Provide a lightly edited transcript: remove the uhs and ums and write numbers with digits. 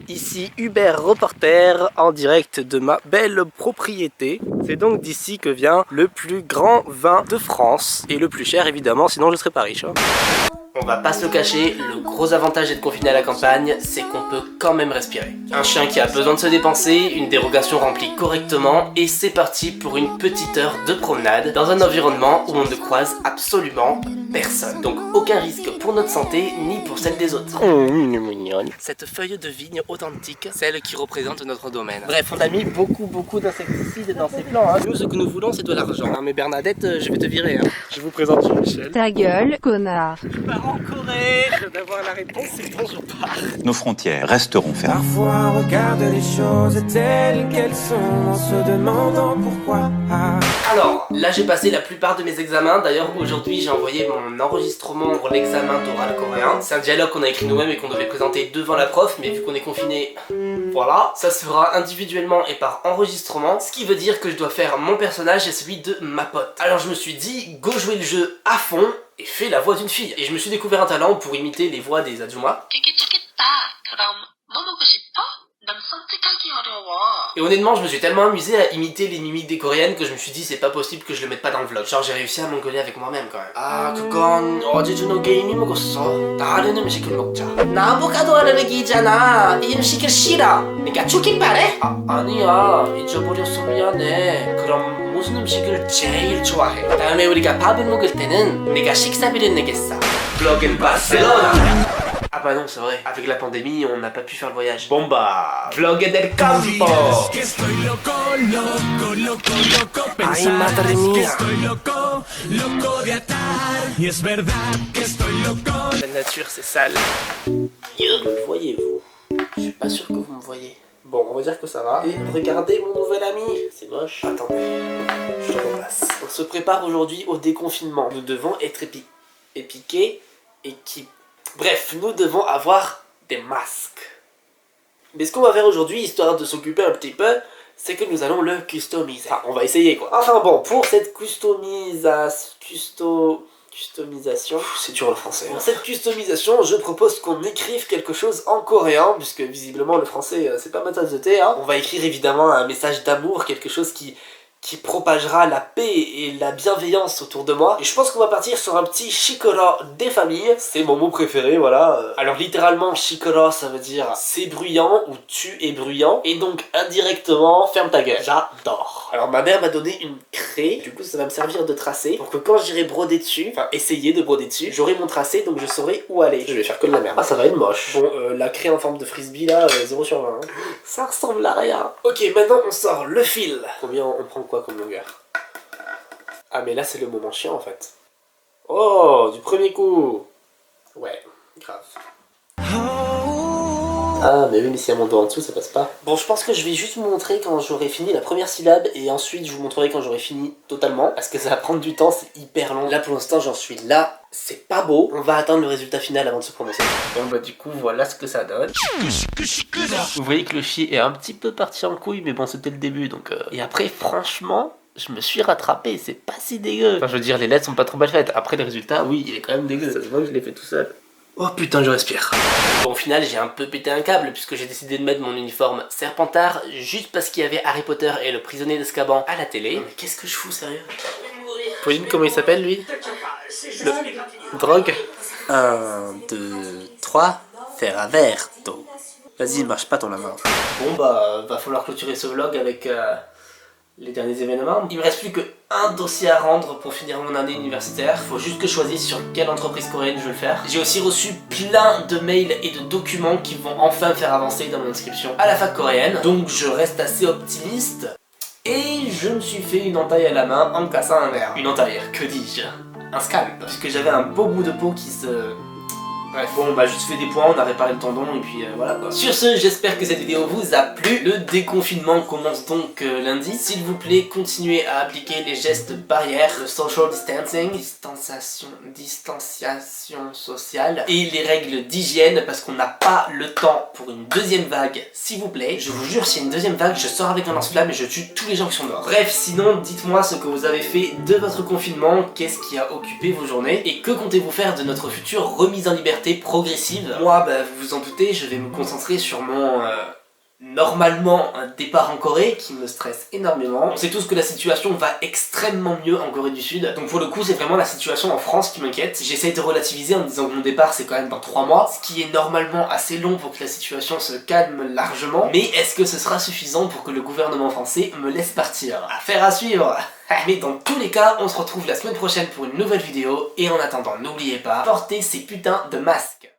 Ici Hubert reporter en direct de ma belle propriété. C'est donc d'ici que vient le plus grand vin de France. Et le plus cher évidemment, sinon je serais pas riche. On va pas se le cacher, le gros avantage d'être confiné à la campagne, c'est qu'on peut quand même respirer. Un chien qui a besoin de se dépenser, une dérogation remplie correctement, et c'est parti pour une petite heure de promenade dans un environnement où on ne croise absolument personne. Donc aucun risque pour notre santé, ni pour celle des autres. Cette feuille de vigne authentique, celle qui représente notre domaine. Bref, on a mis beaucoup d'insecticides dans ces plants. Nous, ce que nous voulons, c'est de l'argent. Non mais Bernadette, je vais te virer. Je vous présente Jean-Michel. Ta gueule, connard. Je pars en Corée, je viens d'avoir la réponse, c'est bon, je pars. Nos frontières resteront fermées. Parfois on regarde les choses telles qu'elles sont en se demandant pourquoi. Alors, là j'ai passé la plupart de mes examens. D'ailleurs aujourd'hui j'ai envoyé mon enregistrement pour l'examen d'oral coréen. C'est un dialogue qu'on a écrit nous-mêmes et qu'on devait présenter devant la prof, mais vu qu'on est confiné, voilà. Ça se fera individuellement et par enregistrement, ce qui veut dire que je dois faire mon personnage et celui de ma pote. Alors je me suis dit, go jouer le jeu à fond et fais la voix d'une fille. Et je me suis découvert un talent pour imiter les voix des adjuma. Et honnêtement, je me suis tellement amusé à imiter les mimiques des coréennes que je me suis dit c'est pas possible que je le mette pas dans le vlog. Genre j'ai réussi à m'engueuler avec moi-même quand même. Ah, 그건 어제 준호 게임이 먹었어. 다른 음식을 먹자. 나 아보카도 알레르기잖아. 이 음식을 싫어. 그러니까 죽길 바래? 아니야. 잊어버렸어 미안해. 그럼 무슨 음식을 제일 좋아해? 다음에 우리가 밥을 먹을 때는 내가 식사비를 내겠어. Vlog en Barcelona. Ah bah non, c'est vrai, avec la pandémie, on n'a pas pu faire le voyage. Bon bah, vlog del campo. Ay, madre mía. La nature, c'est sale. Me voyez-vous? Je suis pas sûr que vous me voyez. Bon, on va dire que ça va. Et regardez mon nouvel ami. C'est moche. Attendez, je te repasse. On se prépare aujourd'hui au déconfinement. Nous devons être épiqués, équipés. Bref, nous devons avoir des masques. Mais ce qu'on va faire aujourd'hui, histoire de s'occuper un petit peu, c'est que nous allons le customiser. Enfin, on va essayer quoi. Enfin bon, pour cette customisation, c'est dur le français. Pour cette customisation, je propose qu'on écrive quelque chose en coréen, puisque visiblement le français c'est pas ma tasse de thé. On va écrire évidemment un message d'amour, quelque chose qui propagera la paix et la bienveillance autour de moi. Et je pense qu'on va partir sur un petit shikoro des familles. C'est mon mot préféré, voilà. Alors littéralement, shikoro, ça veut dire c'est bruyant ou tu es bruyant. Et donc indirectement, ferme ta gueule. J'adore. Alors ma mère m'a donné une craie. Du coup, ça va me servir de tracé. Pour que quand j'irai broder dessus, enfin essayer de broder dessus, j'aurai mon tracé, donc je saurai où aller. Je vais faire que de la merde. Ah, ça va être moche. Bon, la craie en forme de frisbee là, 0 sur 20. Hein. Ça ressemble à rien. Ok, maintenant on sort le fil. Combien on prend quoi comme longueur? Ah mais là c'est le moment chiant en fait. Oh, du premier coup. Ouais, grave. Ah mais oui, mais s'il y a mon doigt en dessous ça passe pas. Bon, je pense que je vais juste vous montrer quand j'aurai fini la première syllabe et ensuite je vous montrerai quand j'aurai fini totalement, parce que ça va prendre du temps, c'est hyper long. Là pour l'instant j'en suis là, c'est pas beau. On va attendre le résultat final avant de se prononcer. Bon bah du coup voilà ce que ça donne. Vous voyez que le chi est un petit peu parti en couille, mais bon c'était le début donc... Et après franchement... je me suis rattrapé, c'est pas si dégueu. Enfin je veux dire, les lettres sont pas trop mal faites. Après le résultat, oui, il est quand même dégueu. Ça se voit que je l'ai fait tout seul. Oh putain, je respire. Bon, au final, j'ai un peu pété un câble puisque j'ai décidé de mettre mon uniforme Serpentard juste parce qu'il y avait Harry Potter et le prisonnier d'Azkaban à la télé. Non, mais qu'est-ce que je fous, sérieux? Pauline, comment il s'appelle lui? Le... Drogue. 1, 2, 3, faire un verre d'eau. Vas-y, marche pas ton la main. Bon bah, va falloir clôturer ce vlog avec... les derniers événements. Il me reste plus qu'un dossier à rendre pour finir mon année universitaire. Faut juste que je choisisse sur quelle entreprise coréenne je veux le faire. J'ai aussi reçu plein de mails et de documents qui vont enfin faire avancer dans mon inscription à la fac coréenne. Donc je reste assez optimiste. Et je me suis fait une entaille à la main en me cassant un verre. Une entaille, que dis-je? Un scalp. Parce que j'avais un beau bout de peau qui se... Bref, bon, bah juste fait des points, on a réparé le tendon et puis voilà quoi. Sur ce, j'espère que cette vidéo vous a plu. Le déconfinement commence donc lundi. S'il vous plaît, continuez à appliquer les gestes barrières, le social distancing, distanciation sociale et les règles d'hygiène parce qu'on n'a pas le temps pour une deuxième vague, s'il vous plaît. Je vous jure, s'il y a une deuxième vague, je sors avec un lance-flamme et je tue tous les gens qui sont dehors. Bref, sinon, dites-moi ce que vous avez fait de votre confinement, qu'est-ce qui a occupé vos journées et que comptez-vous faire de notre future remise en liberté liberté progressive. Moi, bah, vous vous en doutez, je vais me concentrer sur mon... normalement un départ en Corée qui me stresse énormément. On sait tous que la situation va extrêmement mieux en Corée du Sud, donc pour le coup c'est vraiment la situation en France qui m'inquiète. J'essaye de relativiser en me disant que mon départ c'est quand même dans 3 mois, ce qui est normalement assez long pour que la situation se calme largement, mais est-ce que ce sera suffisant pour que le gouvernement français me laisse partir? Affaire à suivre. Mais dans tous les cas, on se retrouve la semaine prochaine pour une nouvelle vidéo, et en attendant, n'oubliez pas, portez ces putains de masques.